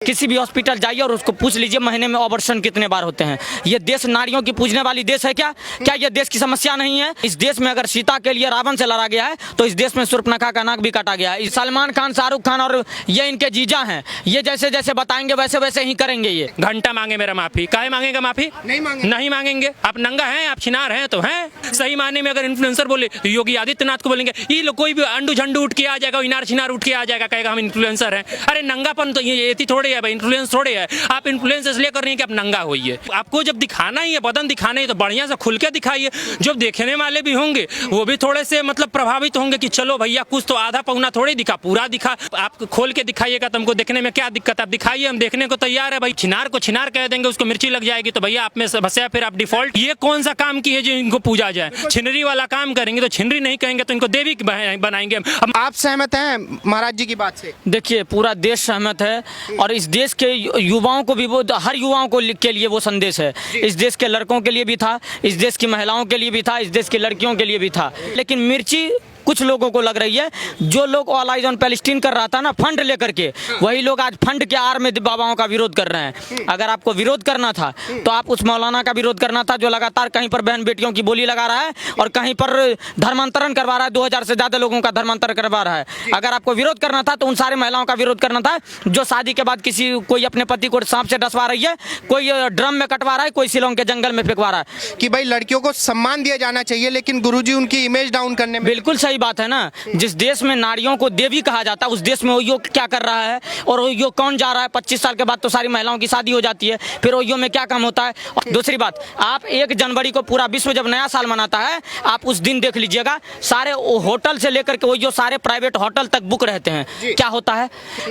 किसी भी हॉस्पिटल जाइए और उसको पूछ लीजिए महीने में ऑपरेशन कितने बार होते हैं। ये देश नारियों की पूजने वाली देश है क्या? क्या ये देश की समस्या नहीं है? इस देश में अगर सीता के लिए रावण से लड़ा गया है तो इस देश में शूर्पणखा का नाक भी काटा गया है। सलमान खान, शाहरुख खान और ये इनके जीजा हैं, ये जैसे जैसे बताएंगे वैसे वैसे ही करेंगे। ये घंटा मांगे मेरा माफी, काहे मांगेगा माफी? नहीं मांगेंगे। आप नंगा हैं, आप छिनार हैं तो हैं। सही मायने में अगर इन्फ्लुएंसर बोले तो योगी आदित्यनाथ को बोलेंगे, ये लोग कोई भी अंडू झंडू उठ के आ जाएगा, इनार छिनार उठ के आ जाएगा, कहेगा हम इन्फ्लुएंसर हैं। अरे नंगापन तो ये थोड़े है भाई, इन्फ्लुएंस थोड़े है। आप इन्फ्लुएंस इसलिए कर रही हैं कि आप नंगा होइए। आपको जब दिखाना ही है, बदन दिखाना ही, तो बढ़िया से खुल के दिखाइए। जो देखने वाले भी होंगे वो भी थोड़े से मतलब प्रभावित होंगे कि चलो भैया कुछ तो आधा पौना थोड़ी दिखा, पूरा दिखा। आप खोल के दिखाइएगा तो हमको देखने में क्या दिक्कत? आप दिखाइए, हम देखने को तैयार है भाई। छिनार को छिनार कह देंगे, उसको मिर्ची लग जाएगी तो भैया आप में बसे फिर आप डिफॉल्ट। ये कौन सा काम की है जो इनको पूजा जाए? छिनरी वाला काम करेंगे तो छिनरी नहीं कहेंगे तो इनको देवी बनाएंगे। आप सहमत हैं महाराज जी की बात से? देखिए, पूरा देश सहमत है और इस देश के युवाओं को भी, वो हर युवाओं को के लिए वो संदेश है। इस देश के लड़कों के लिए भी था, इस देश की महिलाओं के लिए भी था, इस देश की लड़कियों के लिए भी था। लेकिन मिर्ची कुछ लोगों को लग रही है, जो लोग ऑल आइज ऑन पैलेस्टीन कर रहा था ना फंड लेकर के, वही लोग आज फंड के आड़ में बाबाओं का विरोध कर रहे हैं। अगर आपको विरोध करना था तो आप उस मौलाना का विरोध करना था जो लगातार कहीं पर बहन बेटियों की बोली लगा रहा है और कहीं पर धर्मांतरण करवा रहा है। 2000 से ज्यादा लोगों का धर्मांतरण करवा रहा है। अगर आपको विरोध करना था तो उन सारे महिलाओं का विरोध करना था जो शादी के बाद कोई अपने पति को सांप से डसवा रही है, कोई ड्रम में कटवा रहा है, कोई शिलोंग के जंगल में फेंकवा रहा है। कि भाई लड़कियों को सम्मान दिया जाना चाहिए, लेकिन गुरुजी उनकी इमेज डाउन करने में। बिल्कुल सही बात है ना। जिस देश में नारियों को देवी कहा जाता है उस देश में ओयो क्या कर रहा है और ओयो कौन जा रहा है? 25 साल के बाद तो सारी महिलाओं की शादी हो जाती है, फिर ओयो में क्या काम होता है? और दूसरी बात, आप 1 जनवरी को पूरा विश्व जब नया साल मनाता है, आप उस दिन देख लीजिएगा सारे होटल से लेकर के ओयो सारे प्राइवेट होटल तक बुक रहते हैं। क्या होता है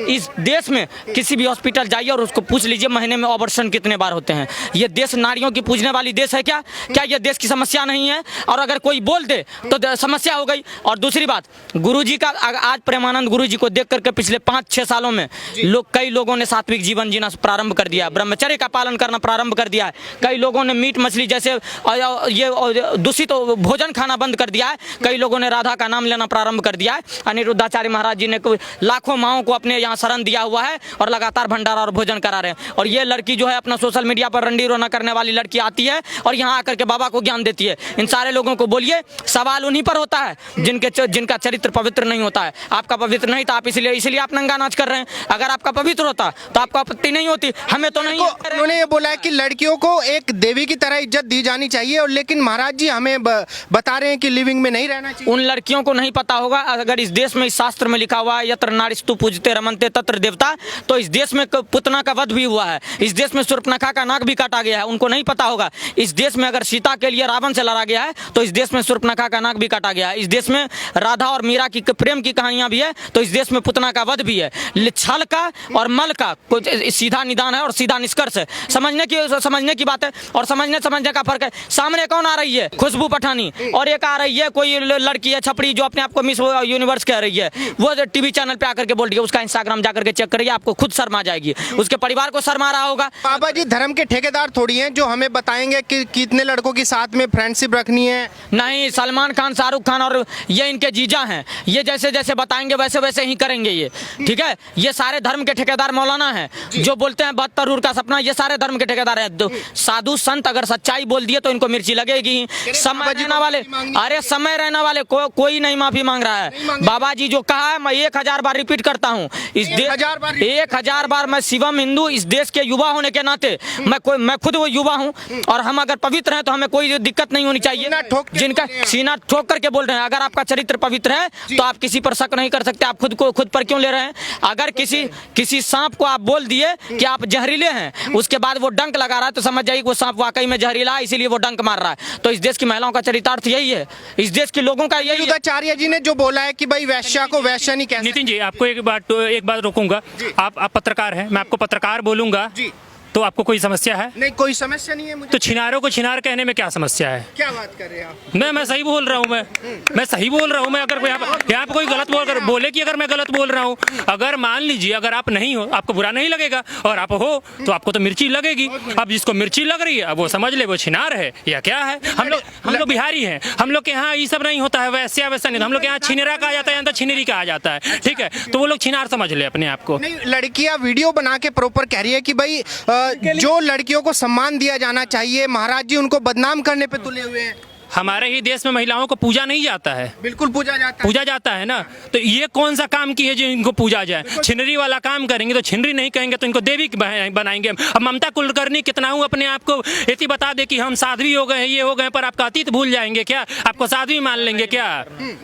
इस देश में? किसी भी हॉस्पिटल जाइए और उसको पूछ लीजिए महीने में ऑपरेशन कितने बार होते हैं। ये देश नारियों की पूजने वाली देश है क्या? क्या ये देश की समस्या नहीं है? और अगर कोई बोल दे तो समस्या हो गई। और दूसरी बात, गुरुजी का आज प्रेमानंद गुरुजी को देख करके पिछले 5-6 सालों में कई लोगों ने सात्विक जीवन जीना प्रारंभ कर दिया, ब्रह्मचर्य का पालन करना प्रारंभ कर दिया है। कई लोगों ने मीट मछली जैसे ये दूषित भोजन खाना बंद कर दिया है। कई लोगों ने राधा का नाम लेना प्रारंभ कर दिया है। अनिरुद्धाचार्य महाराज जी ने लाखों माओं को अपने यहाँ शरण दिया हुआ है और लगातार भंडारा और भोजन करा रहे हैं। और ये लड़की जो है अपना सोशल मीडिया पर रंडी रोना करने वाली लड़की आती है और यहाँ आकर के बाबा को ज्ञान देती है। इन सारे लोगों को बोलिए, सवाल उन्हीं पर होता है जिनका चरित्र पवित्र नहीं होता है। आपका पवित्र नहीं था, आप इसलिए आप नंगा नाच कर रहे हैं। अगर आपका पवित्र होता तो आपको आपत्ति नहीं होती। हमें तो नहीं। उन्होंने ये बोला है कि लड़कियों को एक देवी की तरह इज्जत दी जानी चाहिए, और लेकिन महाराज जी हमें बता रहे हैं कि लिविंग में नहीं रहना चाहिए। उन लड़कियों को नहीं पता होगा। अगर इस देश में इस शास्त्र में लिखा हुआ है यत्र नारीस्तु पूजते रमनते तत्र देवता, तो इस देश में पुतना का वध भी हुआ है। इस देश में शूर्पणखा का नाक भी काटा गया है। उनको नहीं पता होगा। इस देश में अगर सीता के लिए रावण से लड़ा गया है तो इस देश में शूर्पणखा का नाक भी काटा गया है। इस देश में राधा और मीरा की प्रेम की कहानियां भी है तो इस देश में पुतना का वध भी है। छल का और मल का कुछ सीधा निदान है और सीधा निष्कर्ष है। समझने की बात है और समझने का फर्क है। सामने कौन आ रही है? खुशबू पठानी, और एक आ रही है कोई लड़की है छपड़ी जो अपने आप को मिस यूनिवर्स कह रही है। वो टीवी चैनल पे आकर के बोल रही है। उसका इंस्टाग्राम जाकर के चेक करिए, आपको खुद शर्म आ जाएगी। उसके परिवार को शर्म आ रहा होगा। बाबा जी धर्म के ठेकेदार थोड़ी हैं जो हमें बताएंगे कि कितने लड़कों के साथ में फ्रेंडशिप रखनी है। नहीं, सलमान खान, शाहरुख खान और ये इनके जीजा हैं, ये जैसे जैसे बताएंगे वैसे वैसे ही करेंगे ये। ठीक है, ये सारे धर्म के ठेकेदार मौलाना हैं जो बोलते हैं 72 रूर का सपना। ये सारे धर्म के ठेकेदार हैं। साधु संत अगर सच्चाई बोल दिए तो इनको मिर्ची लगेगी। समय रहने वाले, अरे समय रहने वाले कोई नहीं माफी मांग रहा है। बाबा जी जो कहा है मैं 1000 बार रिपीट करता हूँ। इस देश 1000 बार मैं शिवम हिंदू, इस देश के युवा होने के नाते मैं खुद वो युवा हूँ और हम अगर पवित्र हैं तो हमें कोई दिक्कत नहीं होनी चाहिए। जिनका सीना ठोक करके बोल रहे हैं, अगर आपका चरित्र पवित्र है तो आप किसी पर शक नहीं कर सकते। आप खुद पर क्यों ले रहे हैं? अगर किसी सांप को आप बोल दिए कि आप जहरीले हैं, उसके बाद वो डंक लगा रहा है तो समझ जाइए वो सांप वाकई में जहरीला है, इसीलिए वो डंक मार रहा है। तो इस देश की महिलाओं का चरितार्थ यही है, इस देश के लोगों का यही है। आचार्य जी ने जो बोला है कि भाई वैश्या को वैश्या नहीं कहते। नितिन जी, आपको एक बात रोकूंगा। आप पत्रकार हैं, मैं आपको पत्रकार बोलूंगा। तो आपको कोई समस्या है? नहीं, कोई समस्या नहीं है मुझे। तो छिनारों को छिनार कहने में क्या समस्या है? क्या बात कर रहे हैं आप? मैं सही बोल रहा हूँ, मैं सही बोल रहा हूँ। मैं अगर यहाँ पे कोई गलत बोले कि अगर मैं गलत बोल रहा हूँ, अगर मान लीजिए अगर आप नहीं हो, आपको बुरा नहीं लगेगा, और आप हो तो आपको तो मिर्ची लगेगी। अब जिसको मिर्ची लग रही है अब वो समझ ले वो छिनार है या क्या है। हम लोग बिहारी हैं, हम लोग के यहाँ ये सब नहीं होता है, वैसा नहीं। हम लोग के यहाँ छिनेरा कहा जाता है, छिनेरी कहा जाता है, ठीक है। तो वो लोग छिनार समझ ले अपने आप को। नहीं, लड़कियां वीडियो बना के प्रॉपर कह रही है कि भाई जो लड़कियों को सम्मान दिया जाना चाहिए, महाराज जी उनको बदनाम करने पे तुले हुए हैं। हमारे ही देश में महिलाओं को पूजा नहीं जाता है? बिल्कुल पूजा जाता है ना। तो ये कौन सा काम की है जो इनको पूजा जाए? छिनरी वाला काम करेंगे तो छिनरी नहीं कहेंगे तो इनको देवी बनाएंगे। अब ममता कुलकर्णी कितना हूँ अपने आप को इतनी बता दे कि हम साध्वी हो गए, ये हो गए, पर आपका अतीत भूल जाएंगे क्या? आपको साध्वी मान लेंगे क्या?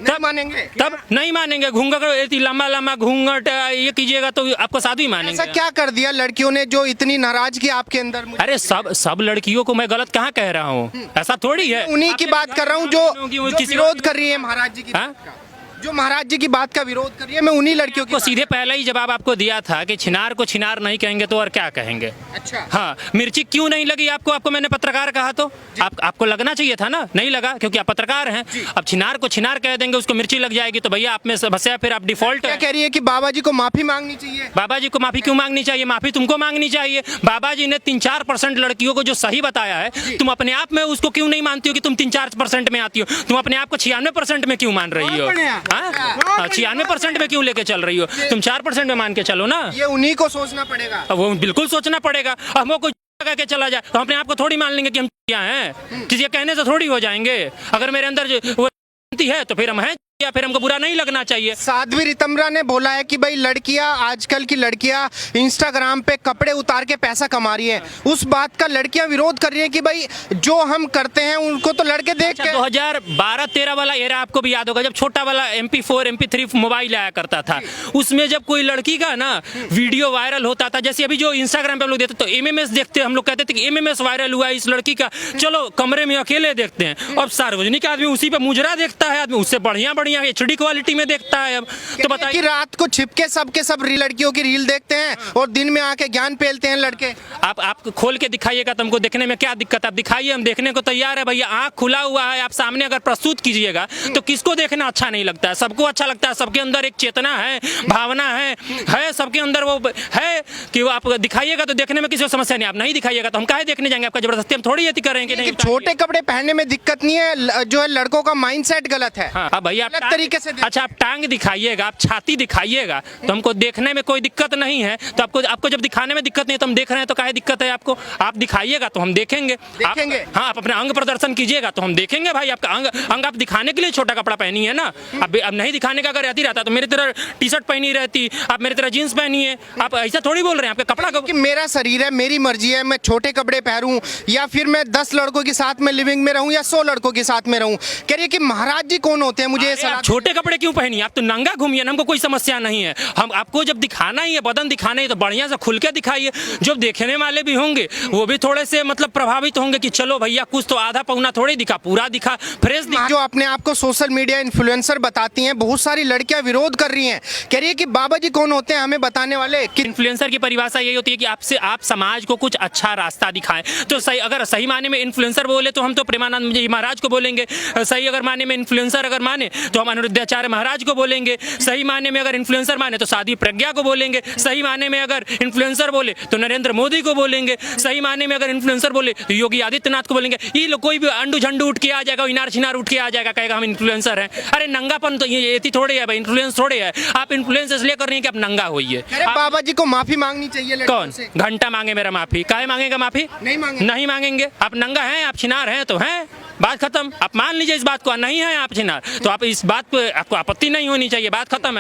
तब मानेंगे? तब नहीं मानेंगे। घूंघट लंबा लंबा घूंघट ये कीजिएगा तो आपको साध्वी मानेंगे। ऐसा क्या कर दिया लड़कियों ने जो इतनी नाराजगी आपके अंदर? अरे सब लड़कियों को मैं गलत कहाँ कह रहा हूँ, ऐसा थोड़ी है। उन्हीं की बात कर रहा हूँ जो विरोध कर रही है महाराज जी की बात का। जो महाराज जी की बात का विरोध कर रही है, मैं उन्हीं लड़कियों को सीधे पहले ही जवाब आपको दिया था कि छिनार को छिनार नहीं कहेंगे तो और क्या कहेंगे। अच्छा, हाँ, मिर्ची क्यों नहीं लगी आपको? आपको मैंने पत्रकार कहा तो आपको लगना चाहिए था ना, नहीं लगा क्योंकि आप पत्रकार हैं। अब छिनार को छिनार कह देंगे, उसको मिर्ची लग जाएगी तो भैया आप में फंसे, फिर आप डिफॉल्ट। क्या कह रही है कि बाबा जी को माफी मांगनी चाहिए? बाबा जी को माफी क्यों मांगनी चाहिए? माफी तुमको मांगनी चाहिए। बाबा जी ने 3-4% लड़कियों को जो सही बताया है, तुम अपने आप में उसको क्यों नहीं मानती हो कि तुम 3-4% में आती हो? तुम अपने आप को 96% में क्यों मान रही हो? 96% में क्यों लेके चल रही हो? तुम 4% में मान के चलो ना। ये उन्हीं को सोचना पड़ेगा। वो बिल्कुल सोचना पड़ेगा। हमको कोई के चला जाए तो अपने आप को थोड़ी मान लेंगे कि हम क्या हैं, किसी के कहने से थोड़ी हो जाएंगे। अगर मेरे अंदर वो है तो फिर हम हैं, या फिर हमको बुरा नहीं लगना चाहिए। साध्वी रितम्बरा ने बोला है कि भाई लड़कियां, आजकल की लड़कियां इंस्टाग्राम पे कपड़े उतार के पैसा कमा रही हैं। उस बात का लड़कियां विरोध कर रही हैं कि भाई जो हम करते हैं उनको तो लड़के देख के। 2012-13 वाला एरा आपको भी याद होगा, जब छोटा वाला MP4 MP3 मोबाइल आया करता था, उसमें जब कोई लड़की का ना वीडियो वायरल होता था, जैसे अभी जो इंस्टाग्राम पे हम लोग देखते तो MMS देखते, हम लोग कहते थे कि MMS वायरल हुआ इस लड़की का, चलो कमरे में अकेले देखते हैं। अब सार्वजनिक आदमी उसी पे मुजरा देखता है, आदमी उससे बढ़िया HD क्वालिटी में देखता है। अब तो बताइए कि रात को छिपके सब लड़कियों की रील देखते हैं और दिन में आके ज्ञान पेलते हैं लड़के। आप खोल के दिखाइएगा तो हमको देखने में क्या दिक्कत? आप दिखाइए, हम देखने को तैयार है भैया। आंख खुला हुआ है, आप सामने अगर प्रस्तुत कीजिएगा तो किसको देखना अच्छा नहीं लगता है? सबको अच्छा लगता है। सबके अंदर एक चेतना है, भावना है सबके अंदर वो है कि वो आप दिखाइएगा तो देखने में किसी को समस्या नहीं। आप नहीं दिखाइएगा तो हम काहे देखने जाएंगे? आपका जबरदस्ती हम थोड़ी ये करेंगे। नहीं, छोटे कपड़े पहनने में दिक्कत नहीं है, जो है लड़कों का माइंडसेट गलत है। हाँ भैया, तरीके से अच्छा आप टांग दिखाइएगा, आप छाती दिखाइएगा तो हमको देखने में कोई दिक्कत नहीं है। तो आपको जब दिखाने में दिक्कत नहीं है तो हम देख रहे हैं तो काहे दिक्कत है आपको? आप दिखाइएगा तो हम देखेंगे। हाँ, आप अपने अंग प्रदर्शन कीजिएगा तो हम देखेंगे। भाई आपका अंग आप दिखाने के लिए छोटा कपड़ा पहनी है ना। अब नहीं दिखाने का अगर रहती रहता तो मेरी तरह टी-शर्ट पहनी रहती, आप मेरी तरह जींस पहनी है। आप ऐसा थोड़ी बोल रहे हैं। आपका कपड़ा कि मेरा शरीर है, मेरी मर्जी है, मैं छोटे कपड़े पहनूं या फिर मैं 10 लड़कों के साथ में लिविंग में रहूं या 100 लड़कों के साथ में रहूं। कह रही है कि महाराज जी कौन होते हैं मुझे छोटे कपड़े क्यों पहनिए? आप तो नंगा घूमिए ना, हमको कोई समस्या नहीं है। हम आपको जब दिखाना ही है, बदन दिखाना ही तो बढ़िया से खुल के दिखाइए। जो देखने वाले भी होंगे वो भी थोड़े से मतलब प्रभावित होंगे कि चलो भैया कुछ तो आधा पौना थोड़ी दिखा, पूरा दिखा, फ्रेश दिखा। जो अपने आप को सोशल मीडिया इन्फ्लुएंसर बताती हैं, बहुत सारी लड़कियां विरोध कर रही हैं, कह रही है कि बाबा जी कौन होते हैं हमें बताने वाले। इन्फ्लुएंसर की परिभाषा यही होती है कि आप समाज को कुछ अच्छा रास्ता दिखाएं। तो सही, अगर सही माने में इन्फ्लुएंसर बोले तो हम तो प्रेमानंद जी महाराज को बोलेंगे। सही अगर माने में इन्फ्लुएंसर अगर माने तो हम अनिरुद्धाचार्य महाराज को बोलेंगे। सही माने में अगर इन्फ्लुएंसर माने तो साध्वी प्रज्ञा को बोलेंगे। सही माने में अगर इन्फ्लुएंसर बोले तो नरेंद्र मोदी को बोलेंगे। सही माने में अगर इन्फ्लुएंसर बोले तो योगी आदित्यनाथ को बोलेंगे। ये लोग कोई भी अंडू झंडू उठ के आ जाएगा, इनार छिनार उठ के आ जाएगा, कहेगा हम इन्फ्लुएंसर हैं। अरे नंगापन तो ये थोड़े है भाई, इन्फ्लुएंस थोड़े है। आप इन्फ्लुएंस इसलिए कर रही हैं कि आप नंगा होइए। बाबा जी को माफी मांगनी चाहिए। कौन घंटा मांगे मेरा माफी? काहे मांगेगा माफी? नहीं मांगेंगे। आप नंगा हैं, आप छिनार हैं तो हैं, बात खत्म। आप मान लीजिए इस बात को, नहीं है आप छिनार तो आप इस बात पे आपको आपत्ति नहीं होनी चाहिए, बात खत्म है।